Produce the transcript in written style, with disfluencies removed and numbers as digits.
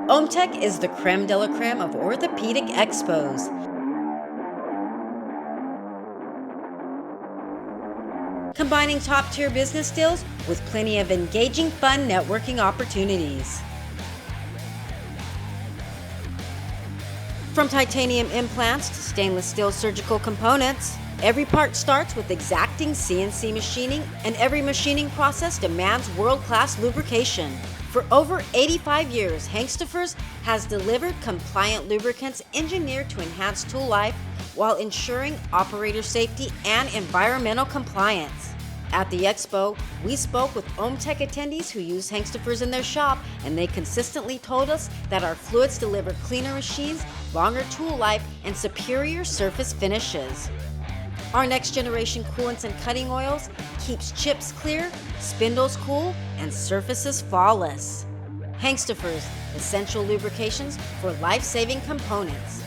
OMTEC is the creme de la creme of orthopedic expos. Combining top-tier business deals with plenty of engaging, fun networking opportunities. From titanium implants to stainless steel surgical components, every part starts with exacting CNC machining, and every machining process demands world-class lubrication. For over 85 years, Hangsterfer has delivered compliant lubricants engineered to enhance tool life while ensuring operator safety and environmental compliance. At the expo, we spoke with OMTEC attendees who use Hangsterfer in their shop, and they consistently told us that our fluids deliver cleaner machines, longer tool life, and superior surface finishes. Our next generation coolants and cutting oils keeps chips clear, spindles cool, and surfaces flawless. Hangsterfer, essential lubrications for life-saving components.